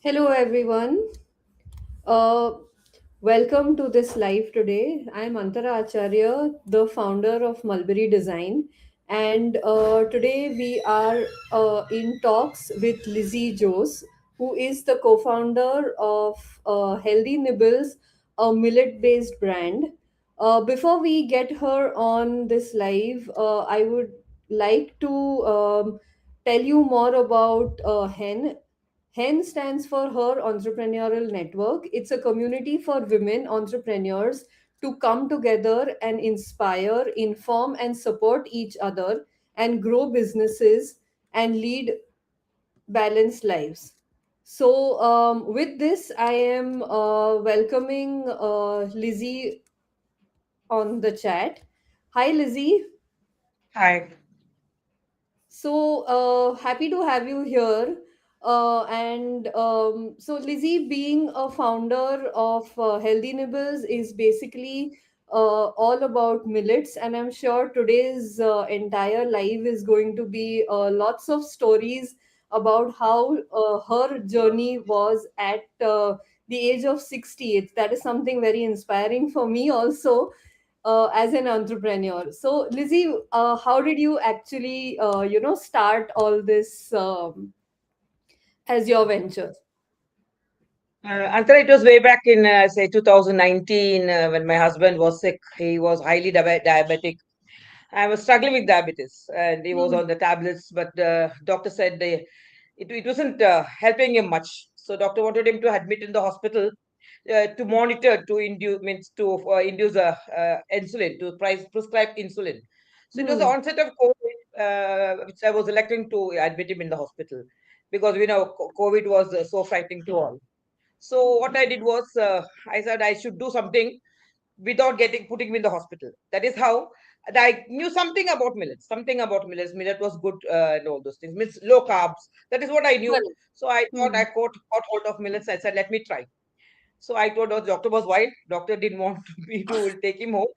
Hello, everyone. Uh, Welcome to this live today. I'm Antara Acharya, the founder of Mulberry Design, and today we are in talks with Lizzie Jose, who is the co-founder of Healthy Nibbles, a millet-based brand. Before we get her on this live, I would like to tell you more about Hen. HEN stands for Her Entrepreneurial Network. It's a community for women entrepreneurs to come together and inspire, inform, and support each other and grow businesses and lead balanced lives. So, with this, I am welcoming Lizzie on the chat. Hi, Lizzie. Hi. So happy to have you here. And so, Lizzie, being a founder of Healthy Nibbles, is basically all about millets. And I'm sure today's entire live is going to be lots of stories about how her journey was at the age of 60. That is something very inspiring for me also as an entrepreneur. So, Lizzie, how did you actually, start all this as your venture? Antara, it was way back in, say, 2019 when my husband was sick. He was highly diabetic. I was struggling with diabetes and he was Hmm. on the tablets, but the doctor said it wasn't helping him much. So doctor wanted him to admit in the hospital to monitor, to induce, means to induce insulin, to prescribe insulin. So it was the Hmm. onset of COVID, which I was electing to admit him in the hospital because we know COVID was so frightening to all. So what I did was I said I should do something without getting putting him in the hospital. That is how I knew something about millets. Something about millets. Millet was good and all those things. Means low carbs. That is what I knew. Correct. So I thought Hmm. I caught hold of millets. I said, let me try. So I told the doctor was wild. Doctor didn't want me to take him home.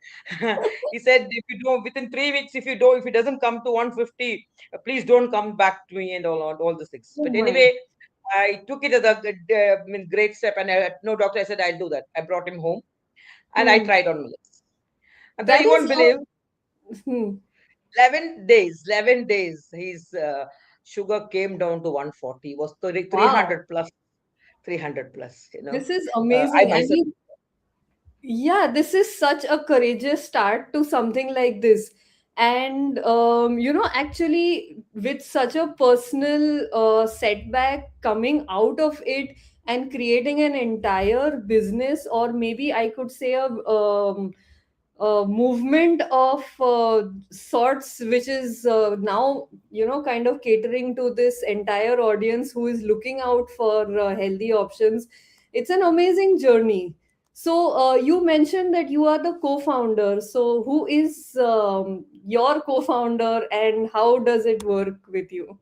He said, if you do within 3 weeks, if he doesn't come to 150, please don't come back to me and all the things. Oh But my. anyway, I took it as a great step. And no, doctor, I said I'll do that. I brought him home and I Hmm. tried on millets. And then That you won't is. believe, Hmm. 11 days, his sugar came down to 140. It was Wow. 300 plus, 300 plus. This is I amazing. I myself. mean, yeah, this is such a courageous start to something like this. And, actually, with such a personal setback coming out of it and creating an entire business, or maybe I could say a movement of sorts, which is now, kind of catering to this entire audience who is looking out for healthy options. It's an amazing journey. So, you mentioned that you are the co-founder. So, who is your co-founder and how does it work with you?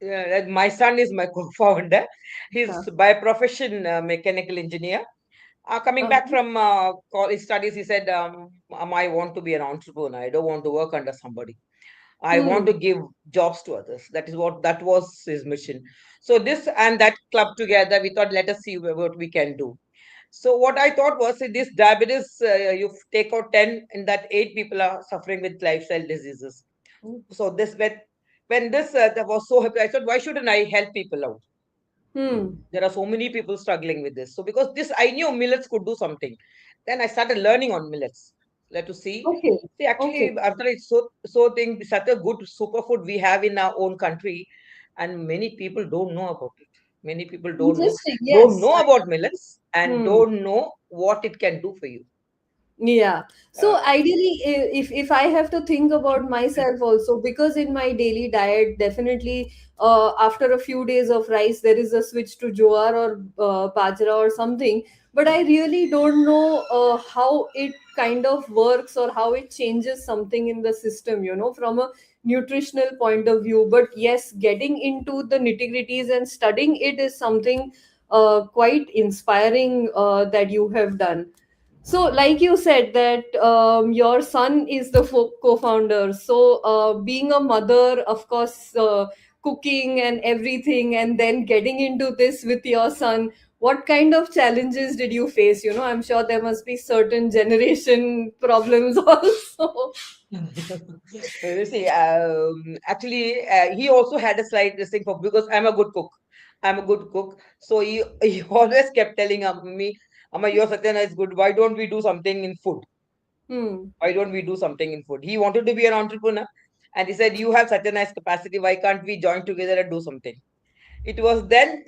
Yeah, like my son is my co-founder. Huh. He's by profession mechanical engineer. Coming back Uh-huh. from college studies, he said, I want to be an entrepreneur. I don't want to work under somebody. I want to Hmm. give jobs to others. That was his mission. So this and that club together, we thought, let us see what we can do. So what I thought was, this diabetes, you take out 10, and that 8 people are suffering with lifestyle diseases. So when this that was so happy, I said, why shouldn't I help people out? Hmm. There are so many people struggling with this. So because this, I knew millets could do something. Then I started learning on millets. Let to see. Okay. See, Okay. actually, after it's so thing, such a good superfood we have in our own country, and many people don't know about it. Many people Interesting. don't Yes. know about millets and Hmm. don't know what it can do for you. Yeah. So Uh, ideally, if I have to think about myself also, because in my daily diet, definitely after a few days of rice, there is a switch to jowar or bajra or something. But I really don't know how it kind of works or how it changes something in the system, from a nutritional point of view. But yes, getting into the nitty-gritties and studying it is something quite inspiring that you have done. So, like you said, that your son is the co-founder. So, being a mother, of course, cooking and everything, and then getting into this with your son, what kind of challenges did you face? I'm sure there must be certain generation problems also. You see, actually, he also had a slight this thing for because I'm a good cook. I'm a good cook. So he always kept telling me, Amma, you're such a nice good. Why don't we do something in food? Hmm. Why don't we do something in food? He wanted to be an entrepreneur. And he said, you have such a nice capacity. Why can't we join together and do something? It was then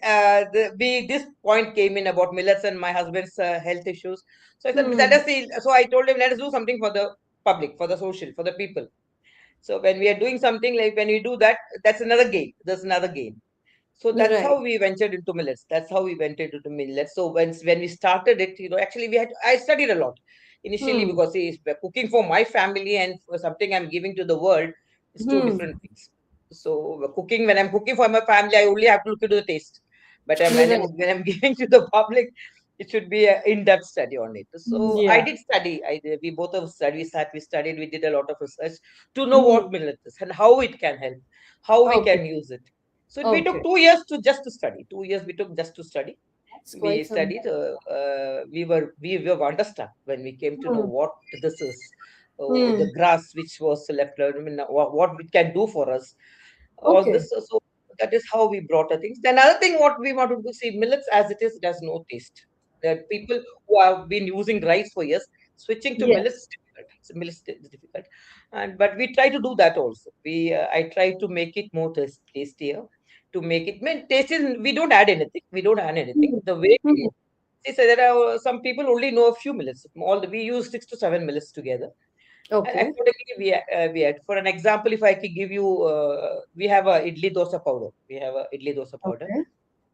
this point came in about millets and my husband's health issues. So I said, let Hmm. us see. So I told him, let us do something for the public, for the social, for the people. So when we are doing something like when we do that, that's another gain. There's another gain. So that's Right. how we ventured into millets. That's how we went into millets. So when we started it, actually I studied a lot initially Hmm. because see, cooking for my family and for something I'm giving to the world is two Hmm. different things. So cooking when I'm cooking for my family, I only have to look into the taste. But Right. when I'm giving to the public, it should be an in-depth study on it. So I Yeah. did study. We both of us studied. We studied. We did a lot of research to know Hmm. what millet is and how it can help, how we Okay. can use it. So we took Okay. 2 years to just to study. 2 years we took just to study. That's We quite some studied. time. We were wonderstruck when we came to know Hmm. what this is. Hmm. The grass which was left. I mean, what it can do for us. All Okay. this. So that is how we brought the things. The another thing what we wanted to see millets as it has no taste. That people who have been using rice for years switching to millets Yes. is difficult. Is difficult, and but we try to do that also. I try to make it more tastier to make it. I mean, taste is we don't add anything. We don't add anything. Hmm. The way we Hmm. do. See, so there are some people only know a few millets. We use 6 to 7 millets together. And Okay. accordingly, we had. For an example, if I could give you, we have a idli dosa powder. We have a idli dosa powder. Okay.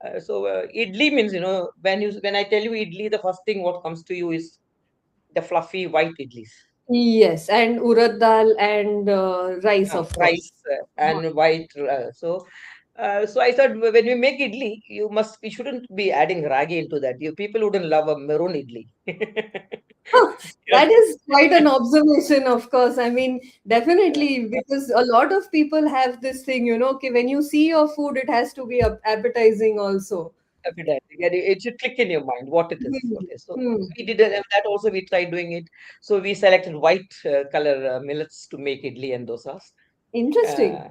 Idli means when I tell you idli, the first thing what comes to you is the fluffy white idlis. Yes, and urad dal and rice, of course. Rice and white. So I thought when we make idli, we shouldn't be adding ragi into that. You people wouldn't love a maroon idli. Huh, Yeah. that is quite an observation, of course. I mean, definitely, because a lot of people have this thing, okay, when you see your food, it has to be appetizing also. Appetizing. And it should click in your mind what it is. Hmm. What is. So Hmm. we did that also. We tried doing it. So we selected white color millets to make idli and dosas. Interesting. Uh,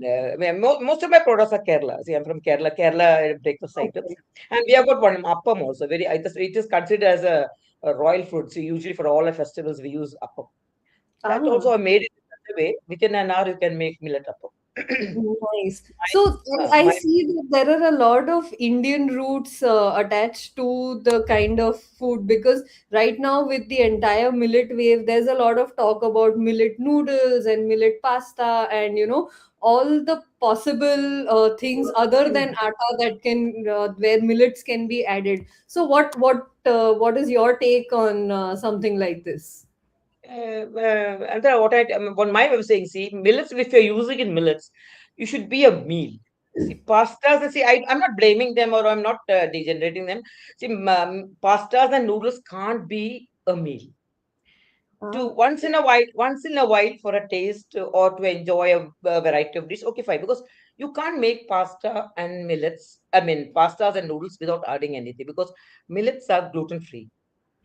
I mean, most of my products are Kerala. See, I'm from Kerala. Kerala breakfast items, Okay. and we have got one appam also. It is considered as a royal food. So usually for all our festivals we use appam. That Ah. also I made it in such a way. Within an hour you can make millet appam. Nice. my, So I my see that there are a lot of Indian roots attached to the kind of food, because right now with the entire millet wave, there's a lot of talk about millet noodles and millet pasta and all the possible things other than atta that can where millets can be added. So what is your take on something like this? and then what my way of saying, see, millets, if you're using in millets, you should be a meal. See, pastas, see, I'm not blaming them or I'm not degenerating them. See, pastas and noodles can't be a meal. To Ah. once in a while for a taste or to enjoy a variety of dish, okay, fine. Because you can't make pasta and millets, I mean, pastas and noodles without adding anything because millets are gluten free.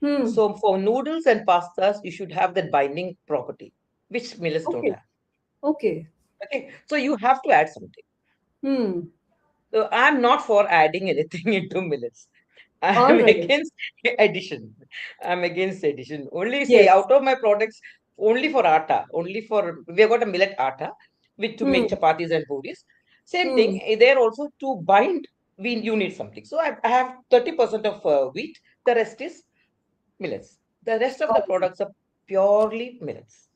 Hmm. So for noodles and pastas, you should have that binding property, which millets don't Okay. have. Okay. Okay, so you have to add something. Hmm. So I'm not for adding anything into millets. All I'm right. against addition. I'm against addition. Only say Yes. out of my products, only for atta, we have got a millet atta, which to Hmm. make chapatis and puris. Same Hmm. thing. There also to bind, you need something. So I have 30% of wheat. The rest is millets. The rest of the Okay. products are purely millets.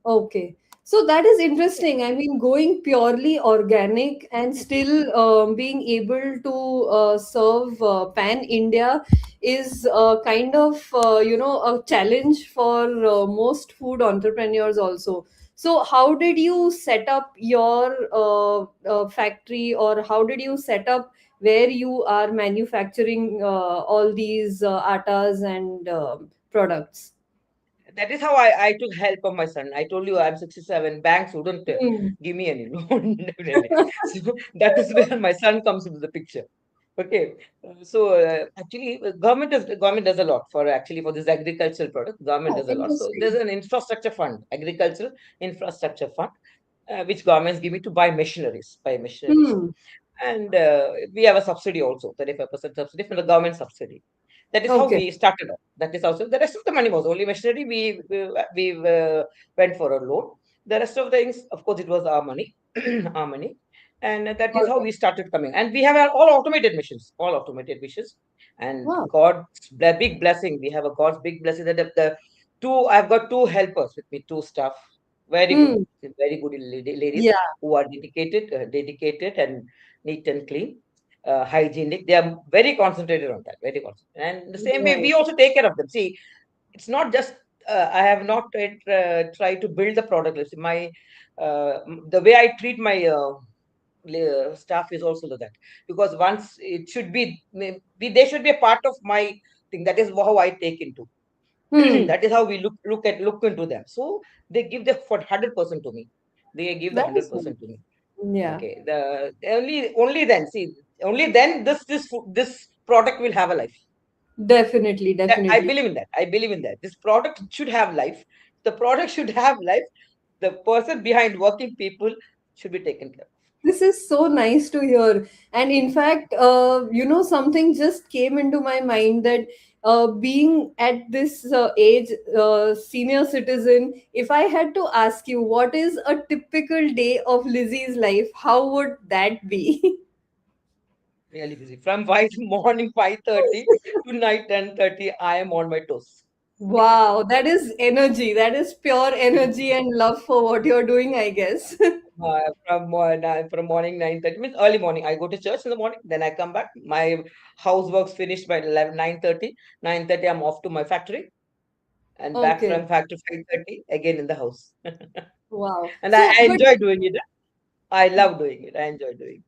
Okay. So that is interesting. I mean, going purely organic and still being able to serve pan India is kind of a challenge for most food entrepreneurs also. So how did you set up your factory, or how did you set up where you are manufacturing all these attas and products? that is how I took help of my son. I told you I'm 67. Banks wouldn't Hmm. give me any loan, definitely. So that is where my son comes into the picture. Okay, actually, government does a lot for actually for this agricultural product. Government Oh, does a lot. So there's interesting. an infrastructure fund, agricultural infrastructure fund, which governments give me to buy machineries, Hmm. and we have a subsidy also, 35% subsidy from the government subsidy. That is how Okay. we started off. That is also the rest of the money was only machinery. We went for a loan. The rest of the things, of course, it was our money, our money, and that is how Okay. we started coming. And we have all automated machines, all automated machines. And Wow. God's big blessing. We have a God's big blessing that the two I've got two helpers with me, two staff, Hmm. very good ladies Yeah. who are dedicated and neat and clean, hygienic. They are very concentrated on that, very concentrated. And the same way, Right. we also take care of them. See, it's not just I have not tried to build the product. Let's see, the way I treat my staff is also like that, because once it should they should be a part of my thing. That is how I take into. Hmm. That is how we look into them. So they give the for 100% to me. They give the That hundred is nice. percent to me. Yeah. Okay. The only then see only then this product will have a life. Definitely. I Definitely. believe in that. I believe in that. This product should have life. The product should have life. The person behind working people should be taken care of. This is so nice to hear. And in fact, something just came into my mind that being at this age, senior citizen, if I had to ask you what is a typical day of Lizzie's life, how would that be? Really busy. From morning 5:30 to night 10:30, I am on my toes. Wow, that is energy. That is pure energy and love for what you're doing, I guess. From morning 9:30 means early morning. I go to church in the morning, then I come back. My housework's finished by 11, 9:30. 9:30, I'm off to my factory and back Okay. from factory 5:30 again in the house. Wow. And So, I but enjoy doing it. I love doing it. I enjoy doing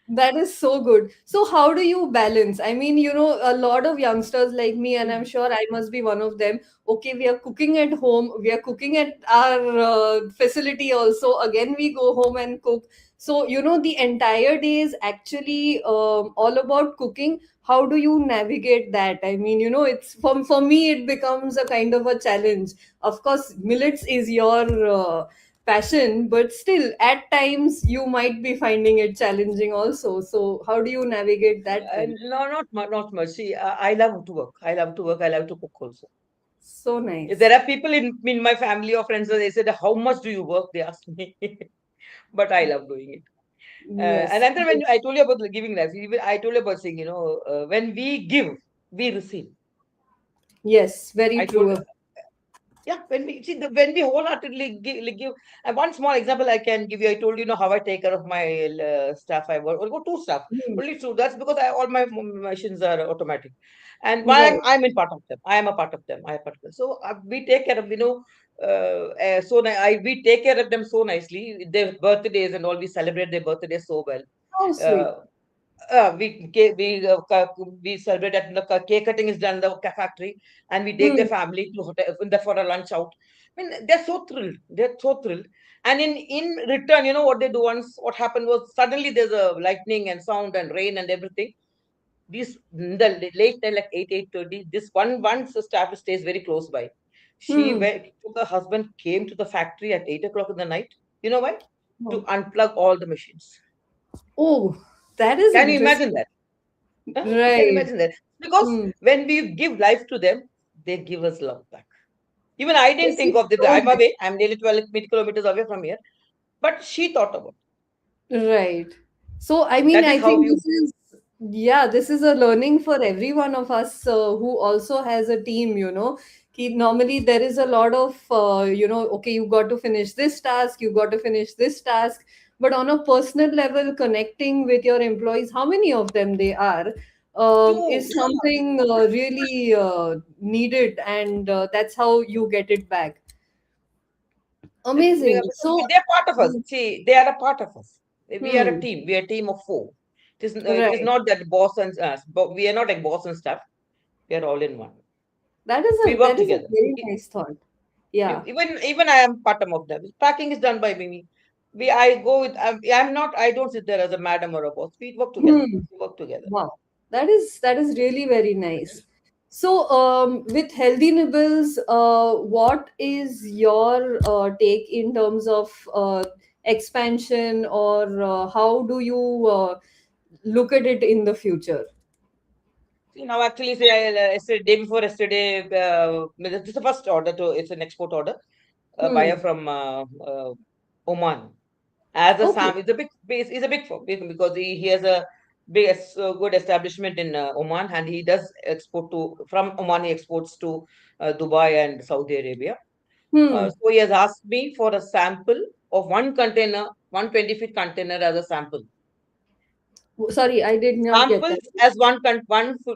that is so good. So, how do you balance? I mean, a lot of youngsters like me, and I'm it. sure I must be one of them. Okay, we are cooking at home, we are cooking at our facility also. Again, we go home and cook. So, the entire day is actually all about cooking. How do you navigate that? I mean, it's for me, it becomes a kind of a challenge. Of course, millets is your passion, but still at times you might be finding it challenging also. So how do you navigate that then? No, not much. See, I love to work. I love to work. I love to cook also. So If there nice. are people in my family or friends, they said, "How much do you work?" They ask me, but I love doing it. And Yes, then when I told you about the giving life, I told you about saying, when we give, we receive. yes, very I told true. Yeah, when we wholeheartedly give, and one small example I can give you. I told you know how I take care of my staff. I work, or two staff, Hmm. only two. That's because all my machines are automatic, and why Right. I'm in part of them. I am a part of them. I am part of them. So we take care of we take care of them so nicely. Their birthdays and all, we celebrate their birthdays so well. How sweet. Uh, we celebrate at the cake cutting is done in the factory, and we take the Hmm. family to hotel for a lunch out. I mean, they're so thrilled. They're so thrilled. And in return, you know what they do once? What happened was suddenly there's a lightning and sound and rain and everything. This in the late night, like 8:30. This one staff stays very close by. She Hmm. went took her husband, came to the factory at 8 o'clock in the night. You know why? To Oh, unplug all the machines. oh, that is Can you imagine interesting. that? Huh? Can you Right. imagine that? Because Hmm. when we give life to them, they give us love back. Even I didn't This think is of this. so I'm nice. away. I'm nearly 12 kilometers away from here. But she thought about Right. So, I it. mean, That is I how think you. yeah, this is a learning for every one of us who also has a team, Normally, there is a lot of, okay, you got to finish this task, you got to finish this task. But on a personal level, connecting with your employees, how many of them they are, Two. is something really needed. And that's how you get it back. Amazing. Because So, they're part of us. hmm, See, they are a part of us. We are a hmm, team. We are a team of four. It is right. not that boss and us, but we are not like boss and staff. We are all in one. That is We a work that is a together. very nice thought. Yeah. Even I am part of them. Packing is done by me. I go with. I'm not. I don't sit there as a madam or a boss. We work together. Hmm. We work together. Wow, that is really very nice. So, with healthy nibbles, what is your take in terms of expansion, or how do you look at it in the future? See, now actually, say yesterday, day before yesterday, this is the first order to. It's an export order. A buyer Hmm. from Oman. As a Okay. Sam, it's a big base. It's a big because he has a big good establishment in Oman, and he does export to from Oman. He exports to Dubai and Saudi Arabia. Hmm. So he has asked me for a sample of one container, 120 feet container as a sample. Sorry, I did not get Samples that. as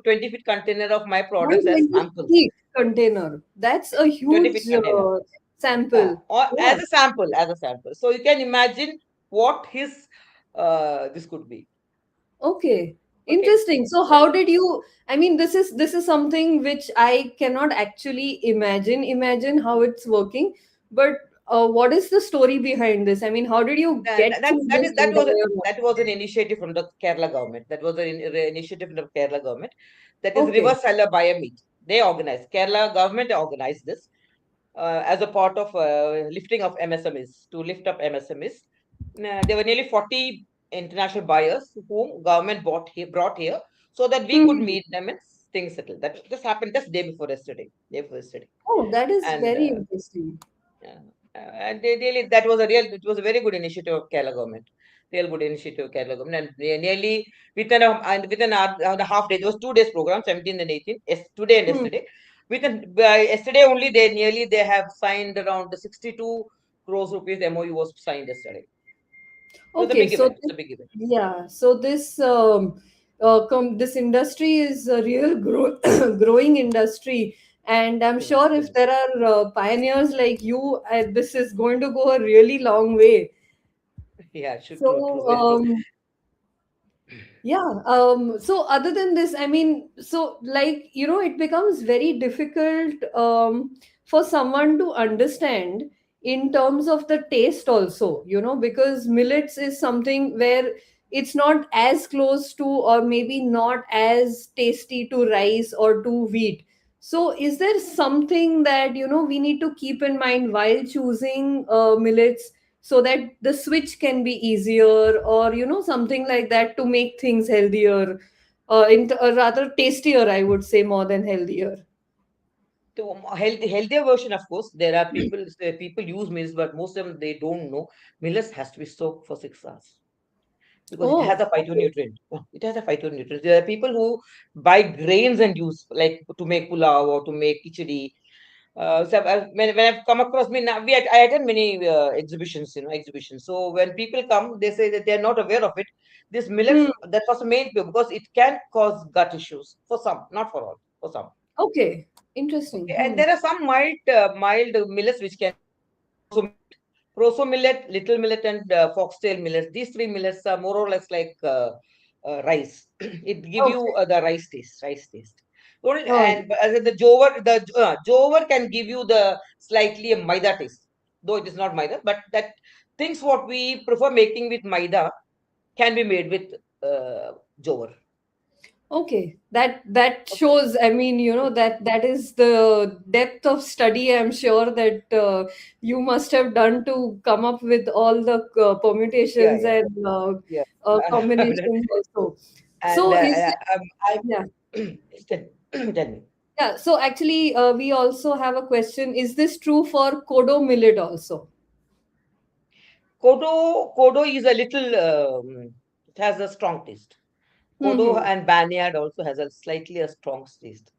20 feet container of my products as 120 samples. feet container. That's a 20 huge feet container. sample. Or Yeah. as a sample. So you can imagine what his this could be. Okay, Okay. interesting. So So how did you, I mean, this is something which I cannot actually imagine how it's working, but what is the story behind this? I mean, how did you uh, get that through that this is entire that was an initiative from the Kerala government. That was an initiative from the Kerala government. That is Okay. River Seller Buyer Meet. They organized. Kerala government organized this as a part of lifting of MSMEs to lift up MSMEs. There were nearly 40 international buyers whom government brought here so that we could Hmm. meet them and things settled. That just happened just day before yesterday. Day before yesterday, Oh, that is and very interesting. yeah. And they really, that was it was a very good initiative of Kerala government. Real good initiative of Kerala government. And nearly within a half day, it was 2 days program, 17th and 18th, today and Hmm. yesterday. By yesterday only, they have signed around the 62 crores rupees MOU was signed yesterday. It was a Okay, big so event. It's a big event. yeah, so this industry is a real growing industry, and I'm Yes, sure if yes. there are pioneers like you, this is going to go a really long way. Yeah, true, So, very true. yeah. So other than this, I mean, so like, it becomes very difficult for someone to understand in terms of the taste also, because millets is something where it's not as close to, or maybe not as tasty to rice or to wheat. So is there something that, we need to keep in mind while choosing millets, so that the switch can be easier, or something like that, to make things healthier, rather tastier, I would say, more than healthier. To healthier version, of course, there are people use meals, but most of them they don't know millets has to be soaked for 6 hours because it has Oh, a okay. phytonutrient. It has a phytonutrient. There are people who buy grains and use like to make pulao or to make khichdi. When I've come across me now, I attend many exhibitions, exhibitions. So when people come, they say that they are not aware of it. This millets, Hmm. that was the main because it can cause gut issues for some, not for all, for some. Okay, interesting. Okay, and Hmm. there are some mild millets which can be like proso millet, little millet, and foxtail millets. These three millets are more or less like rice. It give you Okay. the rice taste. Only, Oh, and as in the jover can give you the slightly a maida taste, though it is not maida. But that things what we prefer making with maida can be made with jover. okay. That Okay. shows, I mean, that is the depth of study, I'm sure, that you must have done to come up with all the Yeah, permutations yeah, and yeah. combinations also. And So is it, I yeah. tell me. Yeah, so actually, we also have a question. Is this true for Kodo millet also? Kodo is a little, it has a strong taste. Kodo Mm-hmm. and Banyan also has a slightly a strong taste.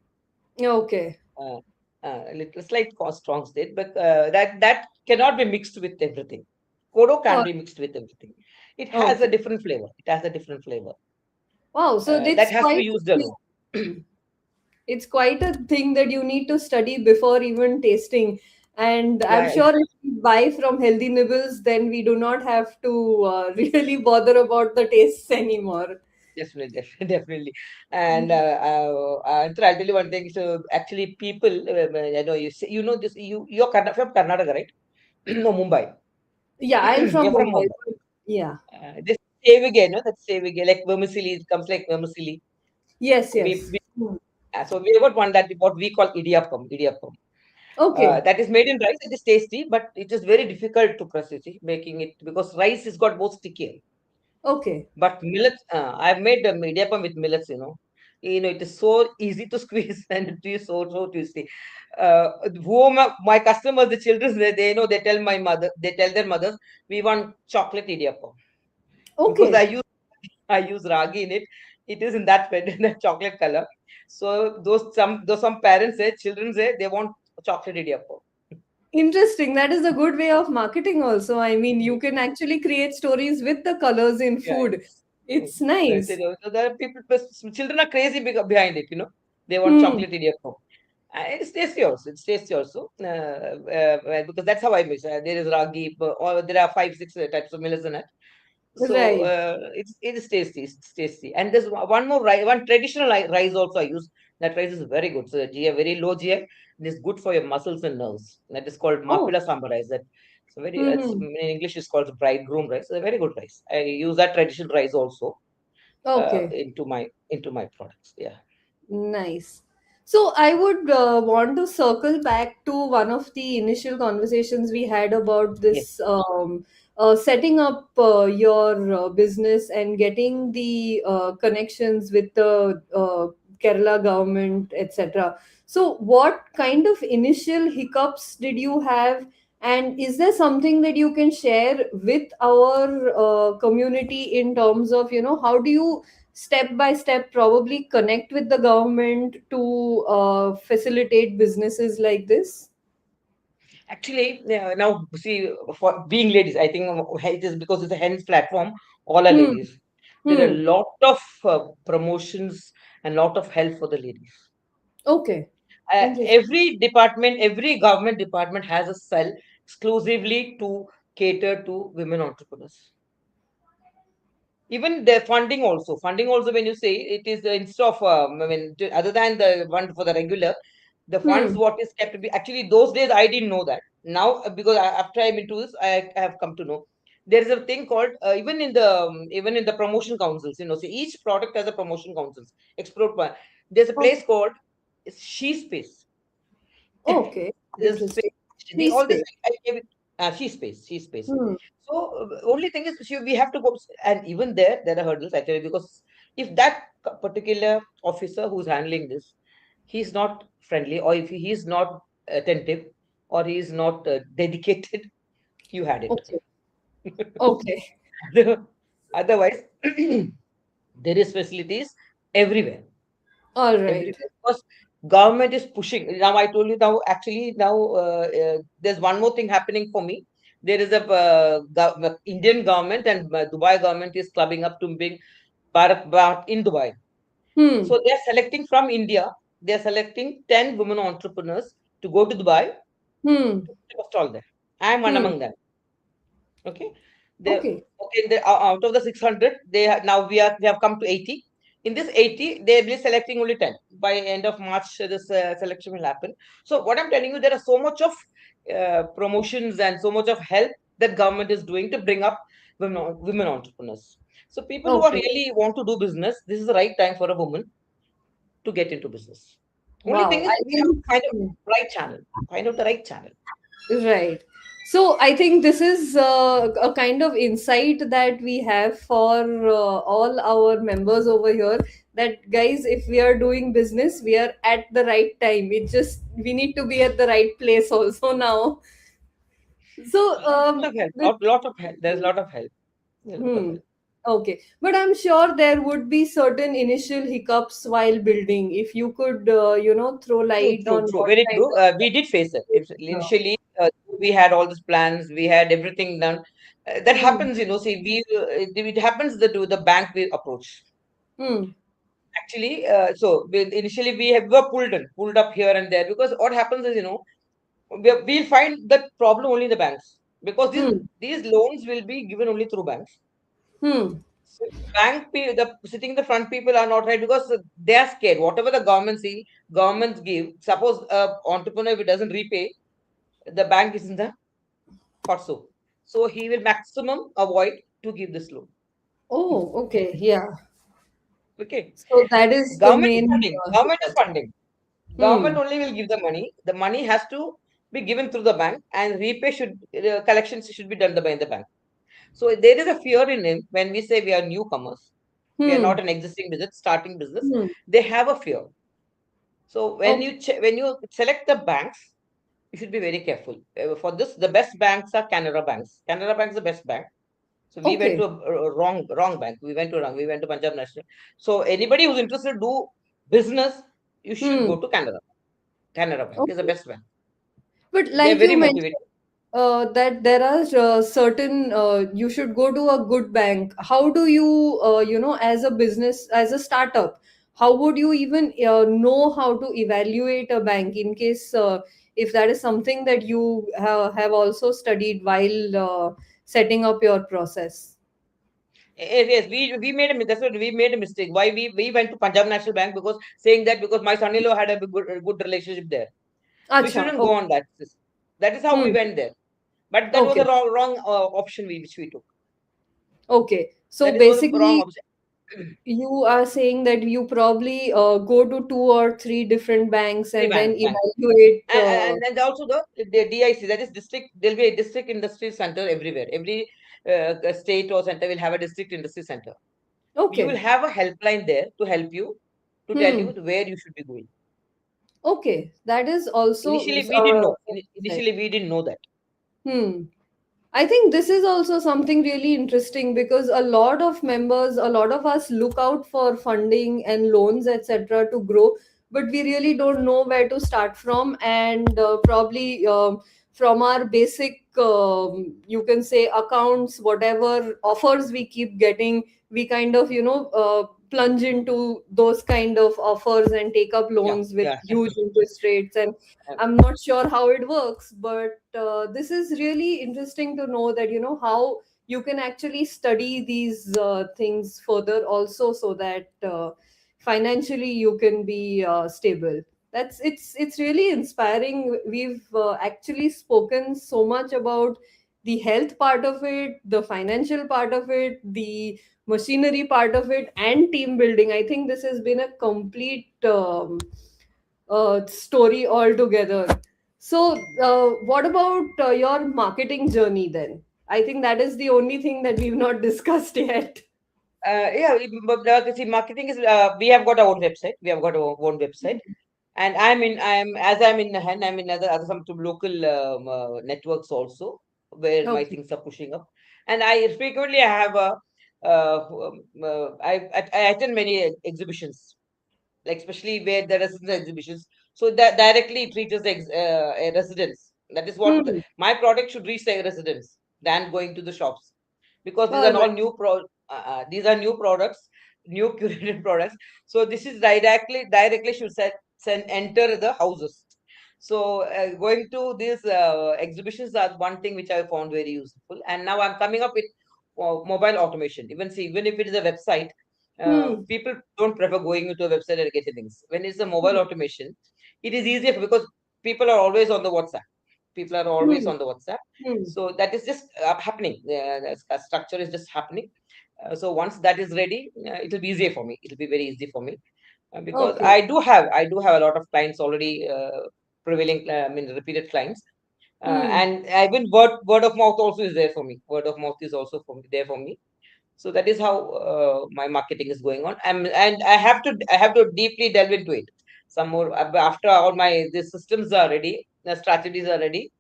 Okay. Uh, a little slight strong state, but that cannot be mixed with everything. Kodo Oh, can be mixed with everything. It has a okay. different flavor. It has a different flavor. Wow. So That it's has to be quite used a alone. thing. It's quite a thing that you need to study before even tasting. And I'm Yeah, sure if we buy from Healthy Nibbles, then we do not have to really bother about the tastes anymore. definitely, definitely. And I'll tell you one thing. So actually, people, I know you say, you know this. You're from Karnataka, right? No, Mumbai. Yeah, I'm from You're from Mumbai. Mumbai. Yeah. This sevige, no, that's sevige, like vermicelli. It comes like vermicelli. Yes, We, yes. we Hmm. so we got one that what we call idiyappam. Idiyappam. Okay. That is made in rice. It is tasty, but it is very difficult to process. You see, making it because rice is got more stickier. Okay. But millets, I've made a idiyappam with millets. It is so easy to squeeze and it is so tasty. My customers, the children, they know they tell their mothers, we want chocolate idiyappam because Okay. I use ragi in it. It is in that red in that chocolate color. So those some parents say, children say they want chocolate idiyappam. Interesting. That is a good way of marketing also. I mean, you can actually create stories with the colors in Yeah, food. it's, It's right. nice. So there are people, children are crazy behind it. They want Hmm. chocolate idiyappam. It's tasty also. It's tasty also because that's how I mix. There is ragi, or there are 5, 6 types of millets in it. So Right. it is tasty. It's tasty. And there's one more rice, one traditional rice also I use. That rice is very good. So GI, very low GI. It is good for your muscles and nerves. That is called Oh. mapila sambar rice. It's Hmm. in English it's called bridegroom rice. It's a very good rice. I use that traditional rice also Okay. into my products. Yeah. Nice. So I would want to circle back to one of the initial conversations we had about Yes. this setting up your business and getting the connections with the Kerala government, etc. So, what kind of initial hiccups did you have? And is there something that you can share with our community in terms of, how do you step by step probably connect with the government to facilitate businesses like this? Actually, now see, for being ladies, I think it is because it's a hen's platform. All are Hmm. ladies. There are a Hmm. lot of promotions and lot of help for the ladies. Okay. Interesting. Every government department has a cell exclusively to cater to women entrepreneurs. Even the funding also, when you say it is instead of other than the one for the regular, the funds Hmm. what is kept to be actually those days I didn't know that. Now because after I'm into this, I have come to know there is a thing called even in the promotion councils. So each product has a promotion councils. There's a Oh, place called She Space. okay. There's space. Interesting. The Peace all this space. I gave it. She space. Hmm. So only thing is we have to go, and even there are hurdles actually because if that particular officer who's handling this, he's not friendly, or if he's not attentive, or he's not dedicated, you had it. Okay. Okay. Otherwise, there is facilities everywhere. All right. Everywhere because government is pushing. Now I told you, now actually now there's one more thing happening for me. There is a Indian government and Dubai government is clubbing up to bring Bharat in Dubai. Hmm. So they're selecting from India. They're selecting 10 women entrepreneurs to go to Dubai Hmm. to put a stall there. I am one Hmm. among them. Okay. Okay. Out of the 600, now we have come to 80. In this 80, they will be selecting only 10. By end of March, this selection will happen. So what I'm telling you, there are so much of promotions and so much of help that government is doing to bring up women entrepreneurs. So people who are Okay. really want to do business, this is the right time for a woman to get into business. Only thing Wow. is I we have to think. find out right channel. Find out the right channel. Right. So I think this is a kind of insight that we have for all our members over here. That guys, if we are doing business, we are at the right time. It just we need to be at the right place also now. So Lot of help. Lot of help. There's a lot of help. There's a lot of hmm. help. Okay, but I'm sure there would be certain initial hiccups while building. If you could, throw True, light true, on true. what Very kind true. We did face it. of. Initially, we had all these plans. We had everything done. That Hmm. happens. See, it happens that with the bank we approach. Hmm. Actually, initially were pulled up here and there because what happens is we'll find that problem only in the banks because these Hmm. these loans will be given only through banks. Hmm. So the sitting in the front people are not right because they are scared. Whatever the governments give. Suppose entrepreneur if it doesn't repay, the bank is in the hot soup. So he will maximum avoid to give this loan. Oh, okay. Yeah. Okay, So that is the government is main funding. Government is hiccup. funding. Government Hmm. only will give the money. The money has to be given through the bank, and repay should collections should be done by the bank. So there is a fear in him when we say we are newcomers. We are not Hmm. an existing business, starting business. Hmm. They have a fear. So when Okay. you select the banks, you should be very careful. For this, the best banks are Canara banks. Canara Bank is the best bank. So we went to Okay. a wrong bank. We went to Punjab National. So anybody who's interested to do business, you should go Hmm. to Canara. Canara Bank is the Okay. best bank. But They are like very you mentioned, motivated. that there are certain you should go to a good bank. How do you as a business, as a startup, how would you even know how to evaluate a bank in case if that is something that you have also studied while setting up your process? Yes, we made a that's what we made a mistake. Why we went to Punjab National Bank because saying that because my son-in-law had a good relationship there. We Acha. shouldn't go Okay. on that. That is how we Hmm. went there. But that was a Okay. wrong option which we took. Okay. So That is was a wrong basically, option. you are saying that you probably go to two or three different banks Three and then banks. evaluate. And also the DIC, that is district, there'll be a district industry center everywhere. Every state or center will have a district industry center. You will Okay. have a helpline there to help you, to tell you Hmm. where you should be going. Okay. That is also Initially, we didn't know. right. Initially, we didn't know that. Hmm. I think this is also something really interesting because a lot of members, a lot of us look out for funding and loans, etc., to grow, but we really don't know where to start from. And probably from our basic, you can say, accounts, whatever offers we keep getting, we kind of, plunge into those kind of offers and take up Yeah, loans with yeah. huge interest rates. And I'm not sure how it works, but this is really interesting to know that how you can actually study these things further also, so that financially you can be stable. It's really inspiring. We've actually spoken so much about the health part of it, the financial part of it, the machinery part of it, and team building. I think this has been a complete story altogether. So, what about your marketing journey then? I think that is the only thing that we've not discussed yet. Yeah, but see, marketing is. We have got our own website. We have got our own website, and I'm in hand. I'm in other some local networks also where my Okay. things are pushing up, and I frequently have a. I attend many exhibitions, like especially where there are residence exhibitions. So that directly it reaches a residence. That is what Hmm. my product should reach the residence than going to the shops, because these All are right. all these are new products, new curated products. So this is directly should send enter the houses. So going to these exhibitions are one thing which I found very useful. And now I'm coming up with mobile automation. Even if it is a website, Hmm. people don't prefer going into a website and getting things. When it's a mobile Hmm. automation, it is easier because people are always on the WhatsApp. People are always Hmm. on the WhatsApp. Hmm. So that is just happening. The structure is just happening. So once that is ready, it will be easier for me. It will be very easy for me because Okay. I do have a lot of clients already, prevailing. I mean, repeated clients, Hmm. and even word of mouth also is there for me. Word of mouth is also there for me. So that is how my marketing is going on. And I have to deeply delve into it some more after all my the systems are ready, the strategies are ready.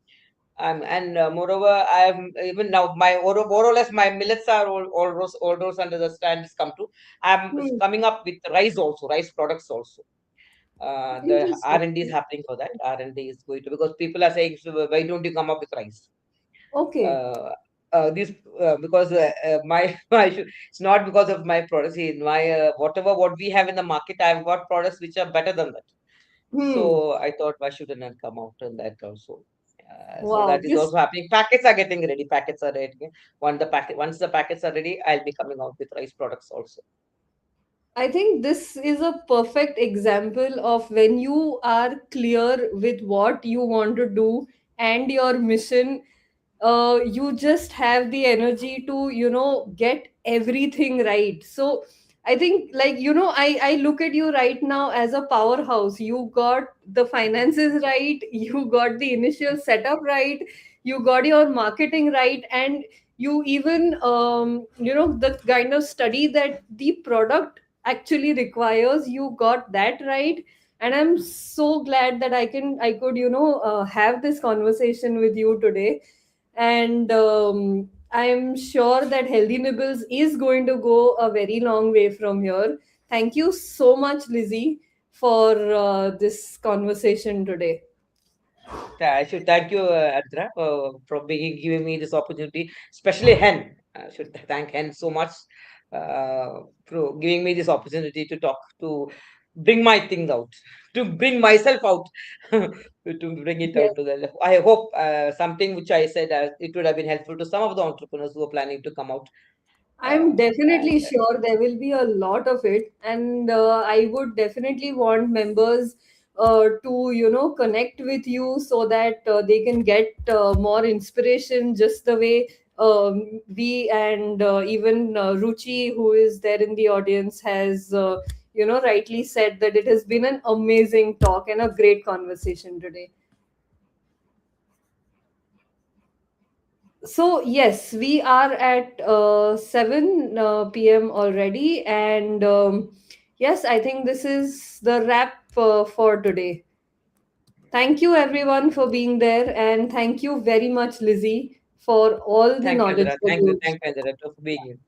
And moreover, I'm even now my more or less my millets are all those under the stands come to. I'm Hmm. coming up with rice products also. The Interesting. R&D is happening for that. R&D is going to, because people are saying, so why don't you come up with rice? Okay. uh, this because it's not because of my products. See, my whatever what we have in the market, I've got products which are better than that. Hmm. So I thought, why shouldn't I come out on that also? So Wow, that is this also happening. Packets are getting ready. Packets are ready. Once the packets are ready, I'll be coming out with rice products also. I think this is a perfect example of when you are clear with what you want to do and your mission, you just have the energy to, get everything right. So I think, like, I look at you right now as a powerhouse. You got the finances right, you got the initial setup right, you got your marketing right, and you even, the kind of study that the product actually requires, you got that right. And I'm so glad that I could, have this conversation with you today. And I'm sure that Healthy Nibbles is going to go a very long way from here. Thank you so much, Lizzie, for this conversation today. I should thank you, Adra, for giving me this opportunity, especially Hen. I should thank Hen so much for giving me this opportunity to talk, to bring my things out, to bring myself out, to bring it Yes. out to the. I hope something which I said, it would have been helpful to some of the entrepreneurs who are planning to come out. I'm definitely And sure there will be a lot of it, and I would definitely want members to, connect with you so that they can get more inspiration, just the way we and even Ruchi, who is there in the audience, has, rightly said that it has been an amazing talk and a great conversation today. So yes, we are at 7 p.m. already, and yes, I think this is the wrap for today. Thank you everyone for being there, and thank you very much, Lizzie, for all the thank you, knowledge Andra. that you Thank you, Andra, for being here.